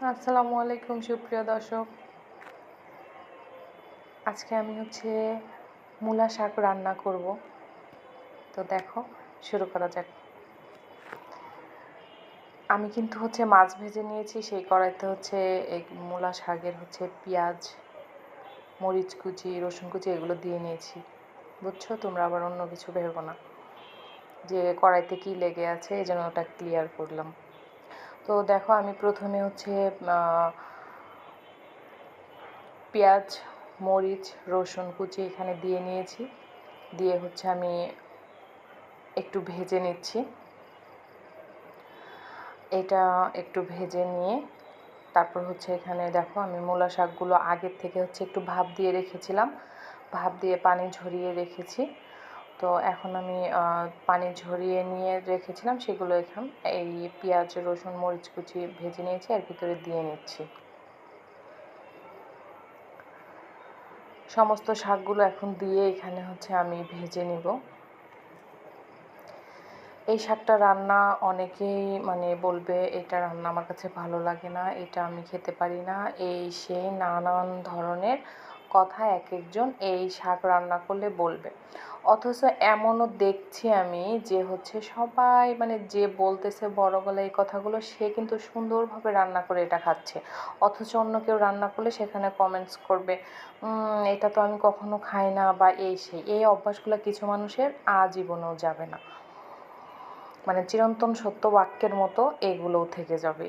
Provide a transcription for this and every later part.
আসসালামু আলাইকুম সুপ্রিয় দর্শক। আজকে আমি মূলা শাক রান্না করব। তো দেখো, শুরু করা যাক। আমি কিন্তু মাছ ভেজে নিয়েছি, সেই কড়াইতে এই মূলা শাকের পেঁয়াজ, মরিচ কুচি, রসুন কুচি এগুলো দিয়ে নিয়েছি। বুঝছো? তোমরা আবার অন্য কিছু ভেবো না যে কড়াইতে কি লেগে আছে, এই জন্য ওটা ক্লিয়ার করলাম। তো দেখো, আমি প্রথমে পেঁয়াজ, মরিচ, রসুন কুচি এখানে দিয়ে নিয়েছি। দিয়ে আমি একটু ভেজে নিচ্ছি। এটা একটু ভেজে নিয়ে তারপর এখানে দেখো, আমি মূলা শাকগুলো আগের থেকে একটু ভাপ দিয়ে রেখেছিলাম, ভাপ দিয়ে পানি ঝরিয়ে রেখেছি। তো এখন আমি পানি ঝরিয়ে নিয়ে রেখেছিলাম, সেগুলো এই পেঁয়াজ, রসুন, মরিচ কুচি ভেজে নিয়েছি আর ভিতরে দিয়ে নিচ্ছি। সমস্ত শাকগুলো এখন দিয়ে এখানে আমি ভেজে নিব। এই শাকটা রান্না অনেকেই বলবে এটা রান্না আমার কাছে ভালো লাগে না, এটা আমি খেতে পারি না, এই সেই নানান ধরনের কথা এক একজন এই শাক রান্না করলে বলবে। অথচ এমনও দেখছি আমি যে সবাই যে বলতেছে বড় গলায় এই কথাগুলো, সে কিন্তু সুন্দরভাবে রান্না করে এটা খাচ্ছে। অথচ অন্য কেউ রান্না করলে সেখানে কমেন্টস করবে এটা তো আমি কখনো খাই না, বা এই অভ্যাসগুলো কিছু মানুষের আজীবনেও যাবে না, চিরন্তন সত্য বাক্যের মতো এগুলোও থেকে যাবে।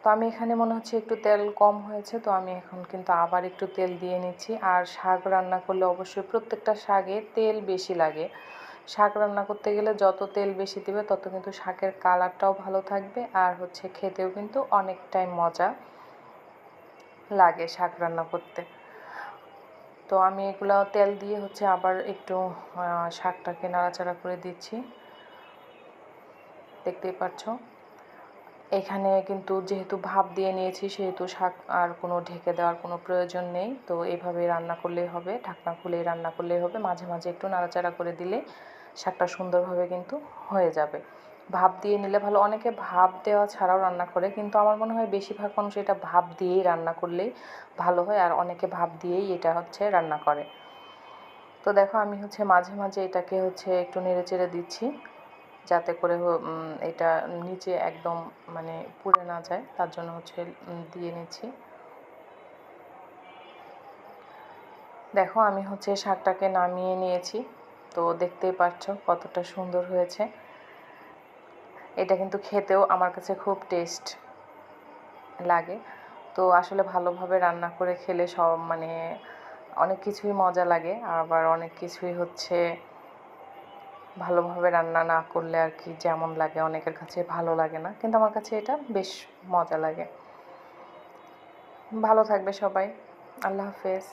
তো আমি এখানে মনে হচ্ছে একটু তেল কম হয়েছে, তো আমি এখন কিন্তু আবার একটু তেল দিয়ে নিচ্ছি। আর শাক রান্না করলে অবশ্যই প্রত্যেকটা শাকে তেল বেশি লাগে। শাক রান্না করতে গেলে যত তেল বেশি দিবে তত কিন্তু শাকের কালারটাও ভালো থাকবে, আর খেতেও কিন্তু অনেকটাই মজা লাগে শাক রান্না করতে। তো আমি এগুলো তেল দিয়ে আবার একটু শাকটাকে নাড়াচাড়া করে দিচ্ছি। দেখতেই পাচ্ছ, এখানে কিন্তু যেহেতু ভাপ দিয়ে নিয়েছি, সেহেতু শাক আর কোনো ঢেকে দেওয়ার কোনো প্রয়োজন নেই। তো এইভাবে রান্না করলেই হবে, ঢাকনা খুলেই রান্না করলেই হবে। মাঝে মাঝে একটু নাড়াচাড়া করে দিলে শাকটা সুন্দরভাবে কিন্তু হয়ে যাবে। ভাপ দিয়ে নিলে ভালো। অনেকে ভাপ দেওয়া ছাড়াও রান্না করে, কিন্তু আমার মনে হয় বেশিরভাগ মানুষ এটা ভাপ দিয়েই রান্না করলেই ভালো হয়, আর অনেকে ভাপ দিয়েই এটা রান্না করে। তো দেখো, আমি মাঝে মাঝে এটাকে একটু নেড়ে চেড়ে দিচ্ছি, যাতে করে এটা নিচে একদম পুড়ে না যায়, তার জন্য দিয়ে নিচ্ছি। দেখো, আমি শাকটাকে নামিয়ে নিয়েছি। তো দেখতেই পাচ্ছ কতটা সুন্দর হয়েছে। এটা কিন্তু খেতেও আমার কাছে খুব টেস্ট লাগে। তো আসলে ভালোভাবে রান্না করে খেলে সব অনেক কিছুই মজা লাগে, আবার অনেক কিছুই ভালোভাবে রান্না না করলে আর কি যেমন লাগে, অনেকের কাছে ভালো লাগে না, কিন্তু আমার কাছে এটা বেশ মজা লাগে। ভালো থাকবে সবাই। আল্লাহ হাফেজ।